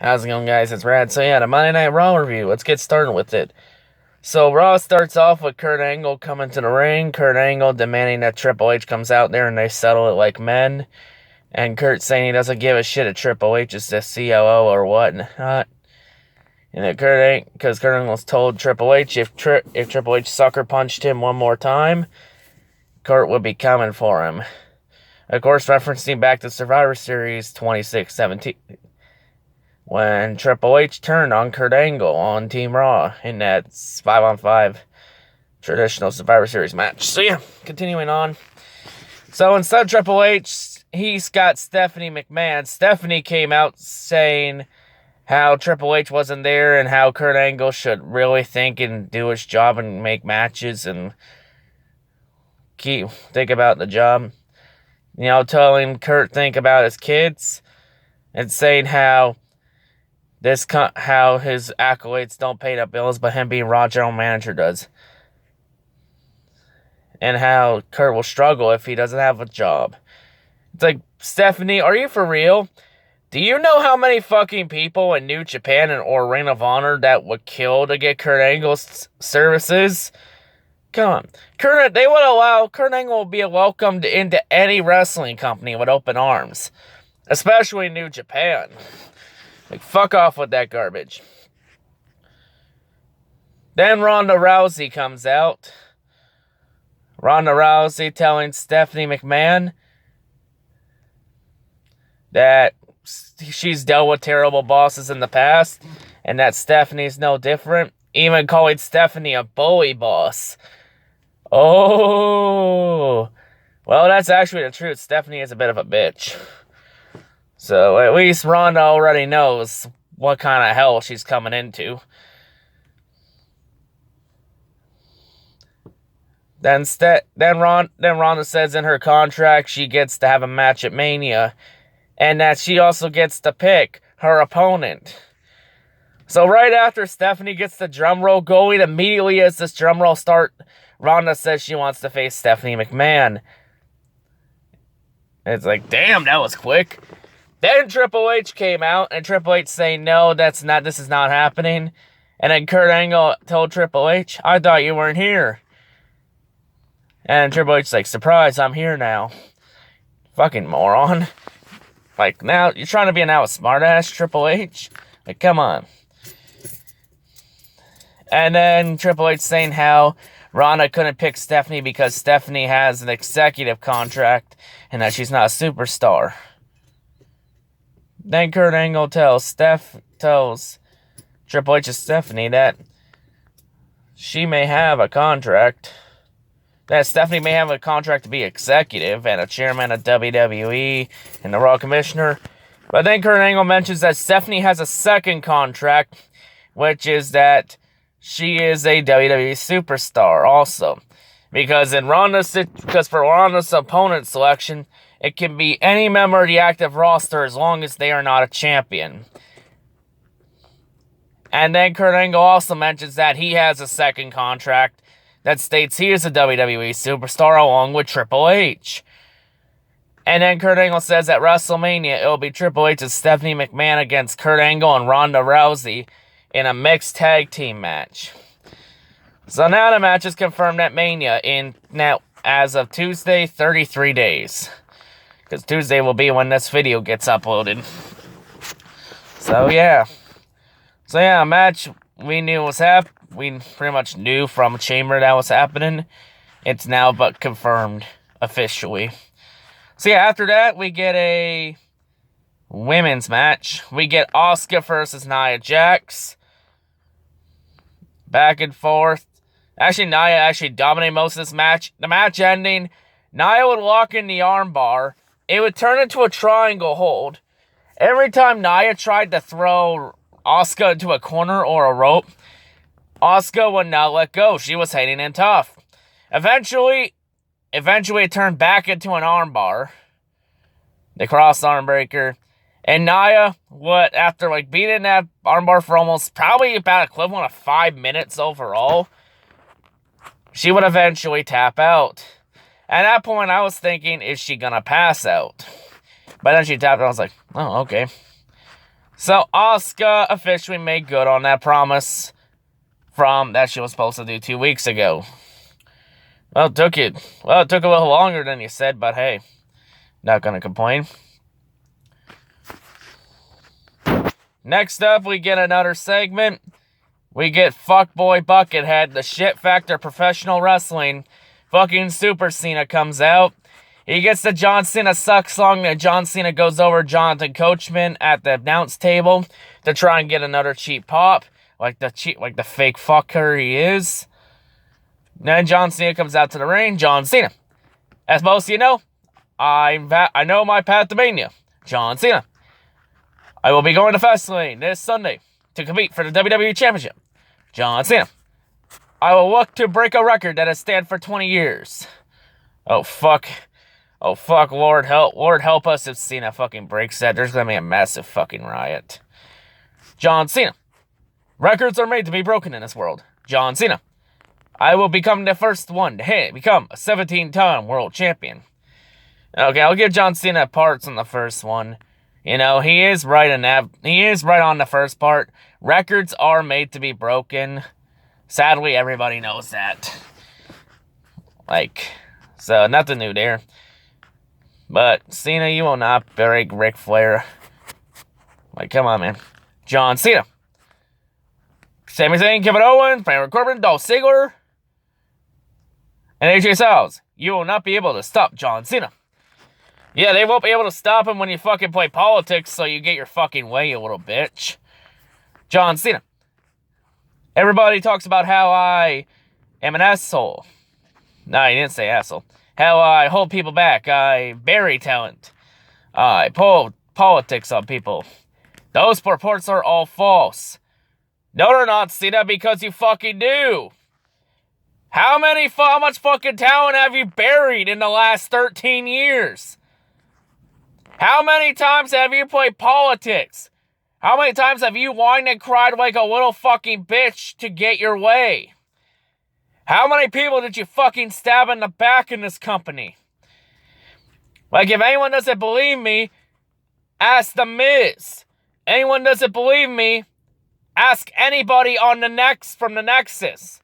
How's it going, guys? It's Rad. So yeah, the Monday Night Raw review. Let's get started with it. So Raw starts off with Kurt Angle coming to the ring. Kurt Angle demanding that Triple H comes out there and they settle it like men. And Kurt saying he doesn't give a shit if Triple H is the COO or whatnot. And then because Kurt Angle's told Triple H if Triple H sucker punched him one more time, Kurt would be coming for him. Of course, referencing back to Survivor Series 26-17. When Triple H turned on Kurt Angle on Team Raw in that 5-on-5 traditional Survivor Series match. So yeah, continuing on. So instead of Triple H, he's got Stephanie McMahon. Stephanie came out saying how Triple H wasn't there and how Kurt Angle should really think and do his job and make matches and think about the job. You know, telling Kurt think about his kids and saying how his accolades don't pay the bills, but him being Raw general manager does. And how Kurt will struggle if he doesn't have a job. It's like, Stephanie, are you for real? Do you know how many fucking people in New Japan or Ring of Honor that would kill to get Kurt Angle's services? Come on. They would allow Kurt Angle to be welcomed into any wrestling company with open arms. Especially New Japan. Like, fuck off with that garbage. Then Ronda Rousey comes out. Ronda Rousey telling Stephanie McMahon that she's dealt with terrible bosses in the past and that Stephanie's no different. Even calling Stephanie a bully boss. Oh. Well, that's actually the truth. Stephanie is a bit of a bitch. So, at least Ronda already knows what kind of hell she's coming into. Then Ronda says in her contract she gets to have a match at Mania. And that she also gets to pick her opponent. So, right after Stephanie gets the drum roll going, immediately as this drum roll starts, Ronda says she wants to face Stephanie McMahon. It's like, damn, that was quick. Then Triple H came out, and Triple H saying, no, this is not happening. And then Kurt Angle told Triple H, I thought you weren't here. And Triple H's like, surprise, I'm here now. Fucking moron. Like, now, you're trying to be an outsmartass, Triple H? Like, come on. And then Triple H saying how Ronda couldn't pick Stephanie because Stephanie has an executive contract and that she's not a superstar. Then Kurt Angle tells Triple H and Stephanie that she may have a contract. That Stephanie may have a contract to be executive and a chairman of WWE and the Raw Commissioner. But then Kurt Angle mentions that Stephanie has a second contract, which is that she is a WWE superstar also. Because for Ronda's opponent selection, it can be any member of the active roster as long as they are not a champion. And then Kurt Angle also mentions that he has a second contract that states he is a WWE superstar along with Triple H. And then Kurt Angle says at WrestleMania it will be Triple H and Stephanie McMahon against Kurt Angle and Ronda Rousey in a mixed tag team match. So now the match is confirmed at Mania as of Tuesday, 33 days. Because Tuesday will be when this video gets uploaded. So yeah, a match we knew was happening. We pretty much knew from Chamber that was happening. It's now but confirmed officially. So yeah, after that, we get a women's match. We get Asuka versus Nia Jax. Back and forth. Actually, Nia dominated most of this match. The match ending, Nia would lock in the armbar. It would turn into a triangle hold. Every time Nia tried to throw Asuka into a corner or a rope, Asuka would not let go. She was hanging in tough. Eventually it turned back into an armbar. The cross arm breaker. And Nia would, after being in that armbar for probably about equivalent of 5 minutes overall, she would eventually tap out. At that point, I was thinking, is she gonna pass out? But then she tapped out, I was like, oh, okay. So Asuka officially made good on that promise from that she was supposed to do 2 weeks ago. Well, it took a little longer than you said, but hey, not gonna complain. Next up, we get another segment. We get Fuckboy Buckethead, the shit factor professional wrestling. Fucking Super Cena comes out. He gets the John Cena sucks song, and John Cena goes over Jonathan Coachman at the announce table to try and get another cheap pop, like the fake fucker he is. Then John Cena comes out to the ring. John Cena, as most of you know, I know my path to Mania. John Cena. I will be going to Fastlane this Sunday to compete for the WWE Championship. John Cena. I will look to break a record that has stand for 20 years. Oh fuck, Lord help us if Cena fucking breaks that. There's gonna be a massive fucking riot. John Cena. Records are made to be broken in this world. John Cena. I will become the first one to become a 17-time world champion. Okay, I'll give John Cena parts on the first one. You know, he is right on the first part. Records are made to be broken. Sadly, everybody knows that. So nothing new there. But Cena, you will not break Ric Flair. Come on, man. John Cena. Sami Zayn, Kevin Owens, Baron Corbin, Dolph Ziggler, and AJ Styles. You will not be able to stop John Cena. Yeah, they won't be able to stop him when you fucking play politics, so you get your fucking way, you little bitch. John Cena. Everybody talks about how I am an asshole. No, he didn't say asshole. How I hold people back. I bury talent. I pull politics on people. Those reports are all false. No, they're not, Cena, because you fucking do. How much fucking talent have you buried in the last 13 years? How many times have you played politics? How many times have you whined and cried like a little fucking bitch to get your way? How many people did you fucking stab in the back in this company? If anyone doesn't believe me, ask The Miz. Anyone doesn't believe me, ask anybody from the Nexus.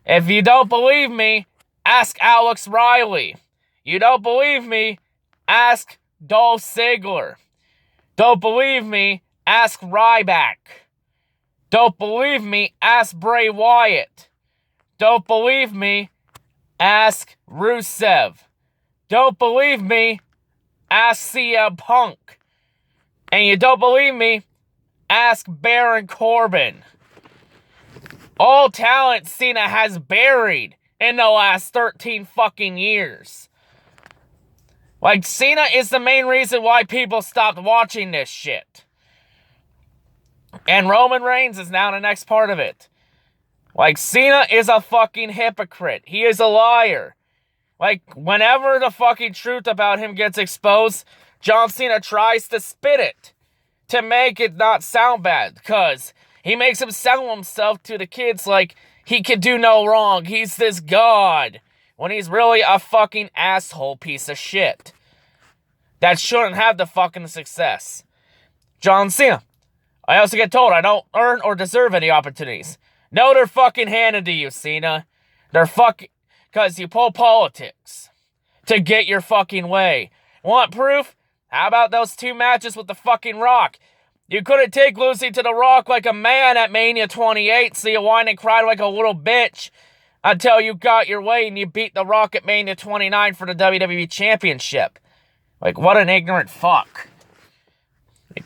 If you don't believe me, ask Alex Riley. You don't believe me, ask Dolph Ziggler. Don't believe me, ask Ryback. Don't believe me, ask Bray Wyatt. Don't believe me, ask Rusev. Don't believe me, ask CM Punk. And you don't believe me, ask Baron Corbin. All talent Cena has buried in the last 13 fucking years. Cena is the main reason why people stopped watching this shit. And Roman Reigns is now the next part of it. Cena is a fucking hypocrite. He is a liar. Whenever the fucking truth about him gets exposed, John Cena tries to spit it to make it not sound bad, because he makes him sell himself to the kids like he can do no wrong. He's this god, when he's really a fucking asshole piece of shit that shouldn't have the fucking success. John Cena. I also get told I don't earn or deserve any opportunities. No, they're fucking handed to you, Cena. They're because you pull politics to get your fucking way. Want proof? How about those 2 matches with the fucking Rock? You couldn't take losing to the Rock like a man at Mania 28, so you whined and cried like a little bitch until you got your way and you beat the Rock at Mania 29 for the WWE Championship. What an ignorant fuck.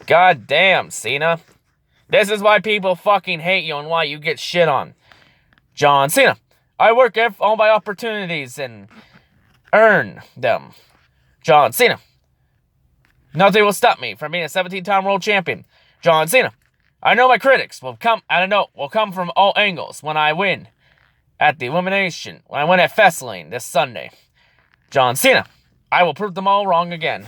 God damn, Cena. This is why people fucking hate you and why you get shit on. John Cena. I work all my opportunities and earn them. John Cena. Nothing will stop me from being a 17-time world champion. John Cena. I know my critics will come from all angles when I win at the Elimination, when I win at Fastlane this Sunday. John Cena. I will prove them all wrong again.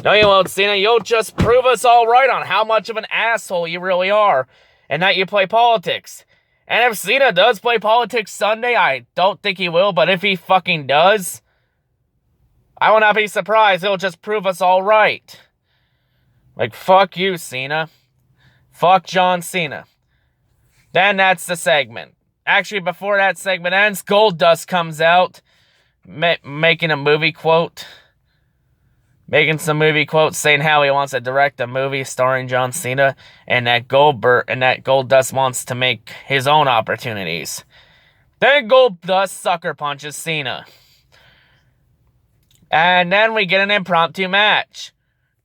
No, you won't, Cena. You'll just prove us all right on how much of an asshole you really are, and that you play politics. And if Cena does play politics Sunday, I don't think he will, but if he fucking does, I will not be surprised. He'll just prove us all right. Like, fuck you, Cena. Fuck John Cena. Then that's the segment. Actually, before that segment ends, Goldust comes out, making a movie quote. Making some movie quotes saying how he wants to direct a movie starring John Cena, and that Goldust wants to make his own opportunities. Then Goldust sucker punches Cena. And then we get an impromptu match.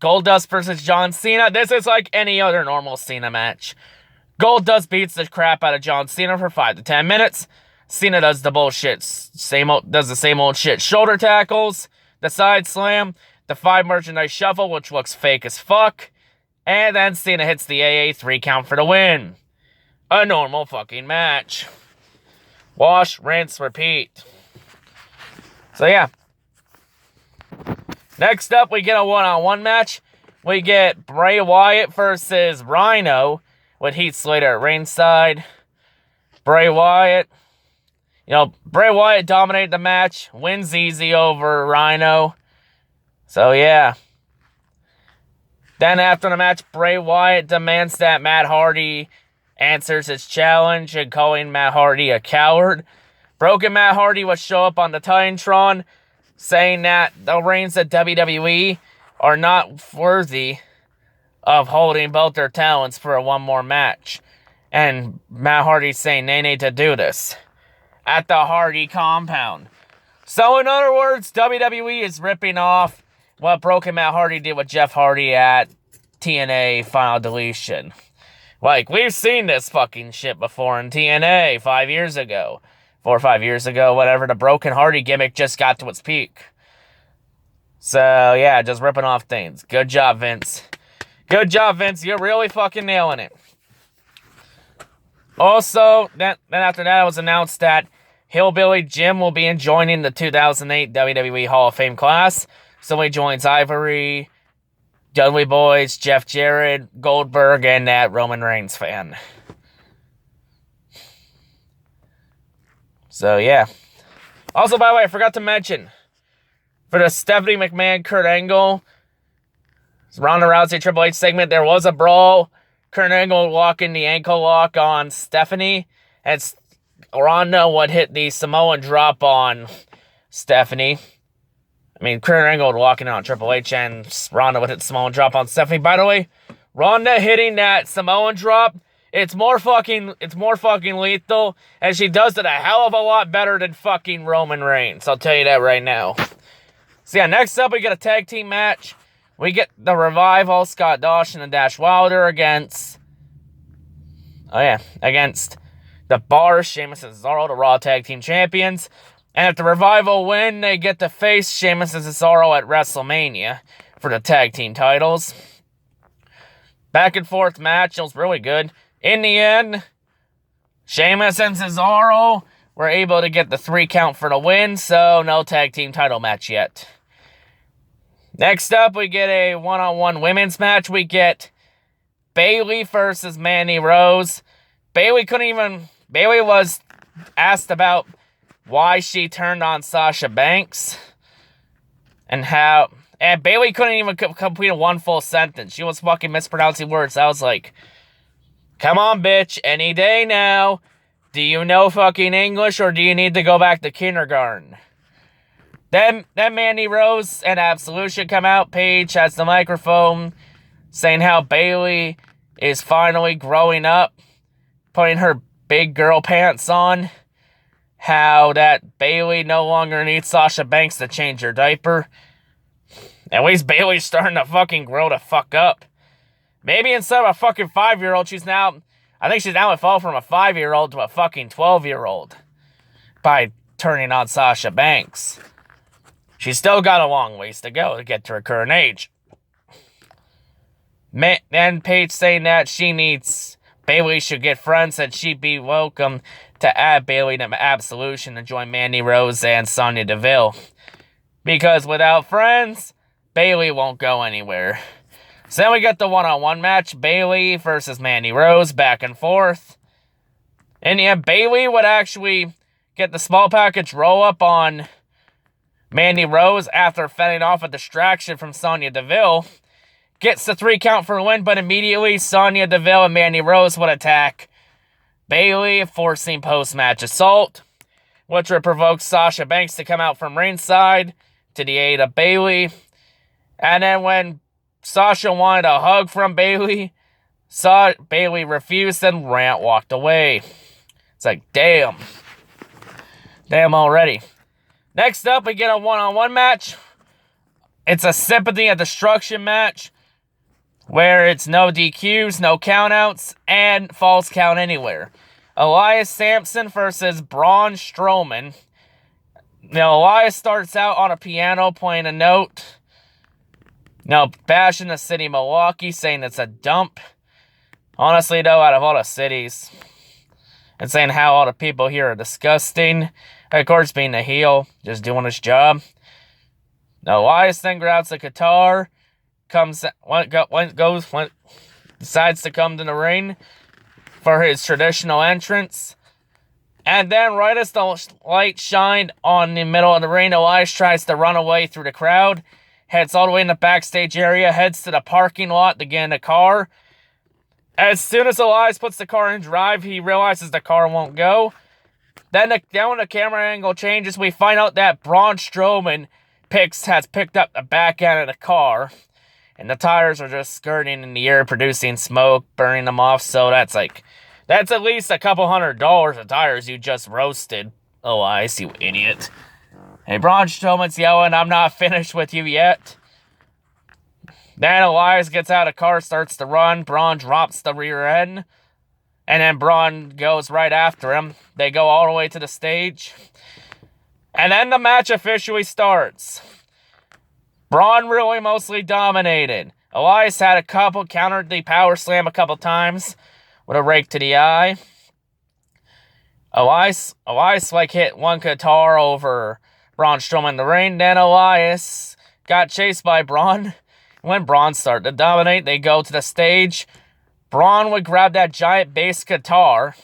Goldust versus John Cena. This is like any other normal Cena match. Goldust beats the crap out of John Cena for 5 to 10 minutes. Cena does the bullshit, does the same old shit. Shoulder tackles, the side slam, the 5 merchandise shuffle, which looks fake as fuck. And then Cena hits the AA 3 count for the win. A normal fucking match. Wash, rinse, repeat. So yeah. Next up, we get a one-on-one match. We get Bray Wyatt versus Rhino with Heath Slater at ringside. Bray Wyatt dominated the match, wins easy over Rhino. So yeah. Then after the match, Bray Wyatt demands that Matt Hardy answers his challenge and calling Matt Hardy a coward. Broken Matt Hardy would show up on the Titantron, saying that the reigns of WWE are not worthy of holding both their talents for one more match. And Matt Hardy's saying they need to do this at the Hardy compound. So in other words, WWE is ripping off what Broken Matt Hardy did with Jeff Hardy at TNA Final Deletion. Like, we've seen this fucking shit before in TNA 5 years ago. 4 or 5 years ago, whatever. The Broken Hardy gimmick just got to its peak. So, yeah, just ripping off things. Good job, Vince. Good job, Vince. You're really fucking nailing it. Also, then after that, it was announced that Hillbilly Jim will be joining the 2008 WWE Hall of Fame class. So he joins Ivory, Dudley Boyz, Jeff Jarrett, Goldberg, and that Roman Reigns fan. So, yeah. Also, by the way, I forgot to mention, for the Stephanie McMahon, Kurt Angle, Ronda Rousey, Triple H segment, there was a brawl. Kurt Angle walking the ankle lock on Stephanie, and Ronda would hit the Samoan drop on Stephanie. I mean, Kurt Angle walking on Triple H, and Ronda would hit the Samoan drop on Stephanie. By the way, Ronda hitting that Samoan drop, it's more fucking lethal, and she does it a hell of a lot better than fucking Roman Reigns. I'll tell you that right now. So yeah, next up we get a tag team match. We get the Revival, Scott Dawson and Dash Wilder against the Bar, Sheamus and Cesaro, the Raw Tag Team Champions. And if the Revival win, they get to face Sheamus and Cesaro at WrestleMania for the tag team titles. Back and forth match, it was really good. In the end, Sheamus and Cesaro were able to get the 3 count for the win, so no tag team title match yet. Next up, we get a one-on-one women's match. We get Bayley versus Mandy Rose. Bayley was asked about why she turned on Sasha Banks and Bayley couldn't even complete one full sentence. She was fucking mispronouncing words. I was like, come on, bitch, any day now. Do you know fucking English, or do you need to go back to kindergarten? Then Mandy Rose and Absolution come out. Paige has the microphone saying how Bayley is finally growing up, putting her big girl pants on. How that Bayley no longer needs Sasha Banks to change her diaper. At least Bayley's starting to fucking grow the fuck up. Maybe instead of a fucking 5-year-old, I think she's now fall from a 5-year-old to a fucking 12-year-old by turning on Sasha Banks. She's still got a long ways to go to get to her current age. And Paige saying that Bayley should get friends, and she'd be welcome to add Bayley to Absolution and join Mandy Rose and Sonya Deville. Because without friends, Bayley won't go anywhere. So then we got the one-on-one match, Bayley versus Mandy Rose, back and forth. And yeah, Bayley would actually get the small package roll-up on Mandy Rose after fending off a distraction from Sonya Deville. gets the 3 count for a win, but immediately Sonya Deville and Mandy Rose would attack Bayley, forcing post-match assault, which would provoke Sasha Banks to come out from ringside to the aid of Bayley. And then when Sasha wanted a hug from Bayley, Bayley refused and walked away. It's like, damn. Damn already. Next up, we get a one-on-one match. It's a Sympathy of Destruction match where it's no DQs, no countouts, and false count anywhere. Elias Sampson versus Braun Strowman. Now, Elias starts out on a piano playing a note. Now, bashing the city of Milwaukee, saying it's a dump. Honestly, though, out of all the cities, and saying how all the people here are disgusting. Of course, being a heel, just doing his job. Now, Elias then grabs the guitar, decides to come to the ring for his traditional entrance. And then, right as the light shined on the middle of the ring, Elias tries to run away through the crowd, heads all the way in the backstage area, heads to the parking lot to get in the car. As soon as Elias puts the car in drive, he realizes the car won't go. Then when the camera angle changes, we find out that Braun Strowman has picked up the back end of the car. And the tires are just skirting in the air, producing smoke, burning them off. So that's at least a couple $100 of tires you just roasted. Elias, you idiot. Hey, Braun Strowman's yelling, "I'm not finished with you yet." Then Elias gets out of the car, starts to run. Braun drops the rear end. And then Braun goes right after him. They go all the way to the stage. And then the match officially starts. Braun really mostly dominated. Elias had countered the power slam a couple times with a rake to the eye. Elias hit one guitar over Braun Strowman in the ring. Then Elias got chased by Braun. When Braun started to dominate, they go to the stage. Braun would grab that giant bass guitar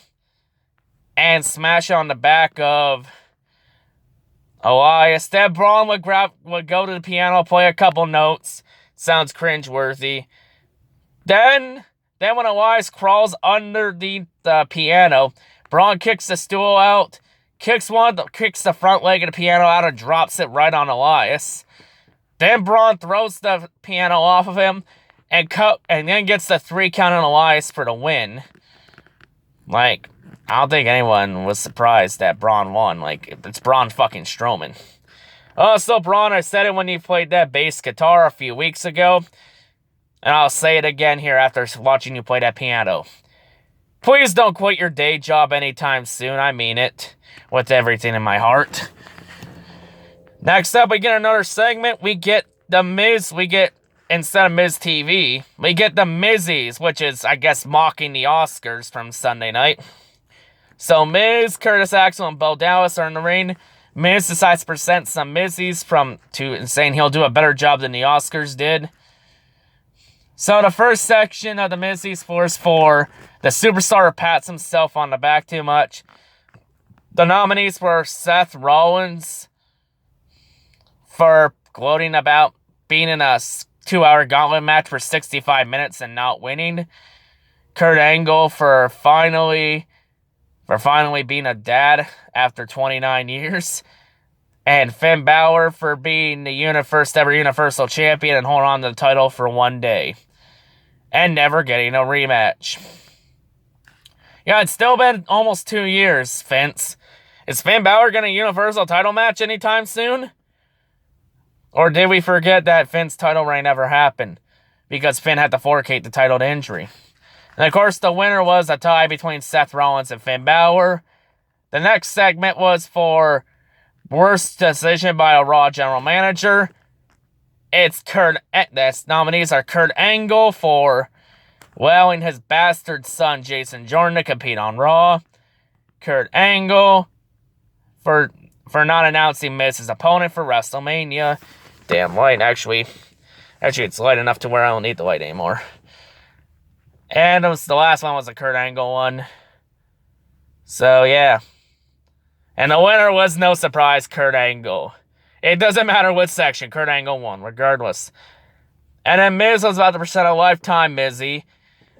and smash it on the back of Elias. Then Braun would go to the piano, play a couple notes. Sounds cringeworthy. Then when Elias crawls under the piano, Braun kicks the stool out, kicks the front leg of the piano out and drops it right on Elias. Then Braun throws the piano off of him and then gets the 3 count on Elias for the win. I don't think anyone was surprised that Braun won. It's Braun fucking Strowman. Also, Braun, I said it when he played that bass guitar a few weeks ago. And I'll say it again here after watching you play that piano. Please don't quit your day job anytime soon. I mean it. With everything in my heart. Next up, we get another segment. We get The Miz. Instead of Miz TV, we get the Mizzies, which is, I guess, mocking the Oscars from Sunday night. So Miz, Curtis Axel, and Bo Dallas are in the ring. Miz decides to present some Mizzies saying he'll do a better job than the Oscars did. So the first section of the Mizzies was for the superstar who pats himself on the back too much. The nominees were Seth Rollins for gloating about being in a 2-hour gauntlet match for 65 minutes and not winning. Kurt Angle for finally being a dad after 29 years. And Finn Balor for being the first ever Universal Champion and holding on to the title for one day. And never getting a rematch. Yeah, it's still been almost 2 years, Vince. Is Finn Balor getting a Universal title match anytime soon? Or did we forget that Finn's title reign ever happened? Because Finn had to forfeit the title to injury. And of course, the winner was a tie between Seth Rollins and Finn Balor. The next segment was for worst decision by a Raw general manager. The nominees are Kurt Angle for allowing his bastard son Jason Jordan to compete on Raw. Kurt Angle for not announcing Miz's opponent for WrestleMania. Damn light, actually it's light enough to where I don't need the light anymore. And the last one was a Kurt Angle one. So yeah. And the winner was, no surprise, Kurt Angle. It doesn't matter which section, Kurt Angle won, regardless. And then Miz was about to present a lifetime Mizzy.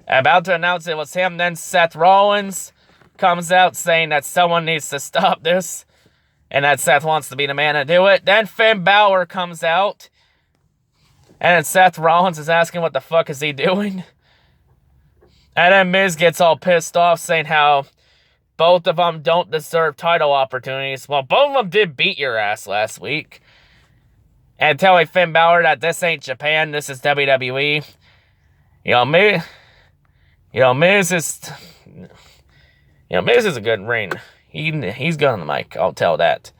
About to announce it was him. Then Seth Rollins comes out saying that someone needs to stop this. And that Seth wants to be the man to do it. Then Finn Balor comes out. And then Seth Rollins is asking what the fuck is he doing. And then Miz gets all pissed off saying how both of them don't deserve title opportunities. Well, both of them did beat your ass last week. And telling Finn Balor that this ain't Japan, this is WWE. Miz is a good ring. He's good on the mic, I'll tell that.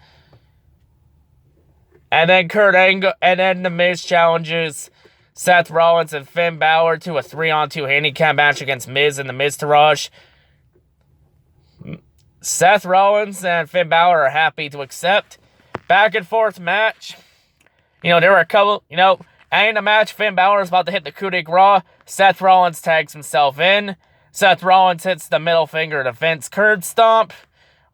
And then the Miz challenges Seth Rollins and Finn Balor to a 3-on-2 handicap match against Miz and the Miztourage. Seth Rollins and Finn Balor are happy to accept. Back and forth match. There were a couple, in the match, Finn Balor is about to hit the coup de grace. Seth Rollins tags himself in. Seth Rollins hits the middle finger to Vince curb stomp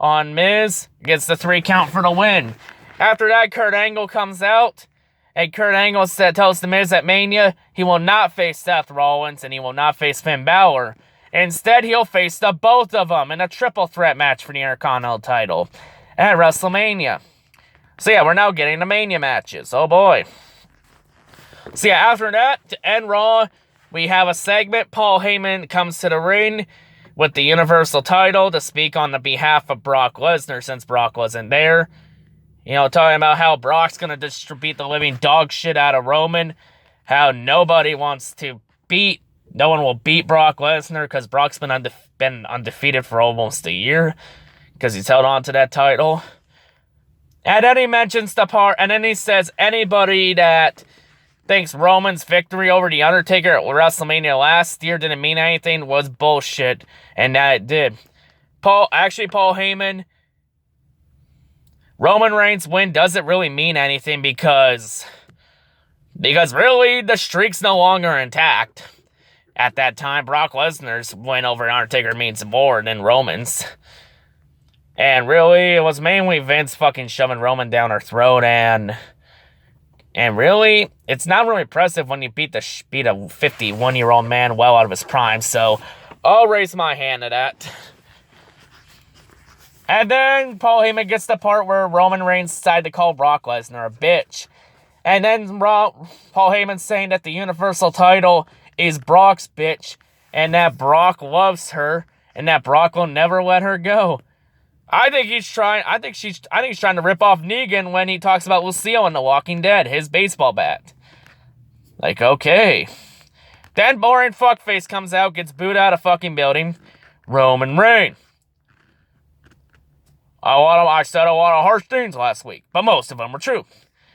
on Miz. Gets the 3 count for the win. After that, Kurt Angle comes out. And Kurt Angle tells The Miz at Mania he will not face Seth Rollins and he will not face Finn Balor. Instead, he'll face the both of them in a triple threat match for the Intercontinental title at WrestleMania. So yeah, we're now getting the Mania matches. Oh boy. So yeah, after that, to end Raw, we have a segment. Paul Heyman comes to the ring with the Universal title to speak on the behalf of Brock Lesnar since Brock wasn't there. Talking about how Brock's going to beat the living dog shit out of Roman. How no one will beat Brock Lesnar because Brock's been undefeated for almost a year. Because he's held on to that title. And then he mentions and then he says anybody that thinks Roman's victory over The Undertaker at WrestleMania last year didn't mean anything was bullshit. And that it did. Paul Heyman, Roman Reigns' win doesn't really mean anything because really the streak's no longer intact. At that time, Brock Lesnar's win over Undertaker means more than Roman's. And really, it was mainly Vince fucking shoving Roman down her throat, and really, it's not really impressive when you beat a 51-year-old man well out of his prime, so I'll raise my hand to that. And then Paul Heyman gets the part where Roman Reigns decided to call Brock Lesnar a bitch. And then Paul Heyman's saying that the Universal title is Brock's bitch, and that Brock loves her, and that Brock will never let her go. I think he's trying to rip off Negan when he talks about Lucille in The Walking Dead, his baseball bat. Like, okay. Then boring fuckface comes out, gets booed out of fucking building. Roman Reigns. I said a lot of harsh things last week, but most of them were true.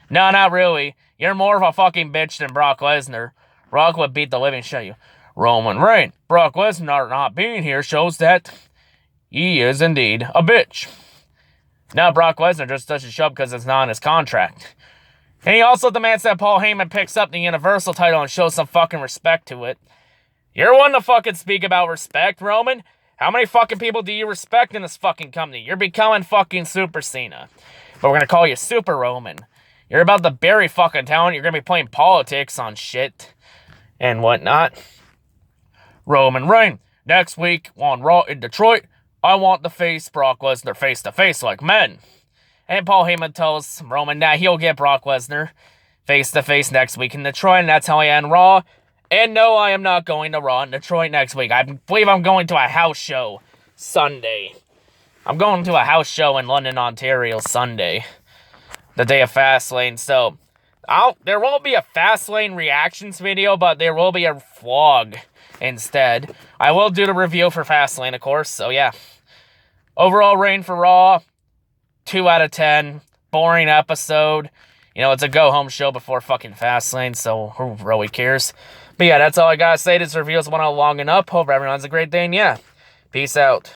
No, not really. You're more of a fucking bitch than Brock Lesnar. Brock would beat the living shit out of you. Roman Reigns. Brock Lesnar not being here shows that he is indeed a bitch. Now Brock Lesnar just doesn't show up because it's not in his contract. And he also demands that Paul Heyman picks up the Universal title and shows some fucking respect to it. You're one to fucking speak about respect, Roman. How many fucking people do you respect in this fucking company? You're becoming fucking Super Cena. But we're gonna call you Super Roman. You're about to bury fucking talent. You're gonna be playing politics on shit and whatnot. Roman Reigns. Next week on Raw in Detroit, I want to face Brock Lesnar face to face like men. And Paul Heyman tells Roman that he'll get Brock Lesnar face to face next week in Detroit, and that's how I end Raw. And no, I am not going to Raw in Detroit next week. I believe I'm going to a house show Sunday. I'm going to a house show in London, Ontario Sunday. The day of Fastlane. So, there won't be a Fastlane reactions video, but there will be a vlog instead. I will do the review for Fastlane, of course. So, yeah. Overall rating for Raw, 2 out of 10. Boring episode. It's a go-home show before fucking Fastlane, so who really cares? But yeah, that's all I gotta say. This review is one long enough. Hope everyone has a great day, and yeah, peace out.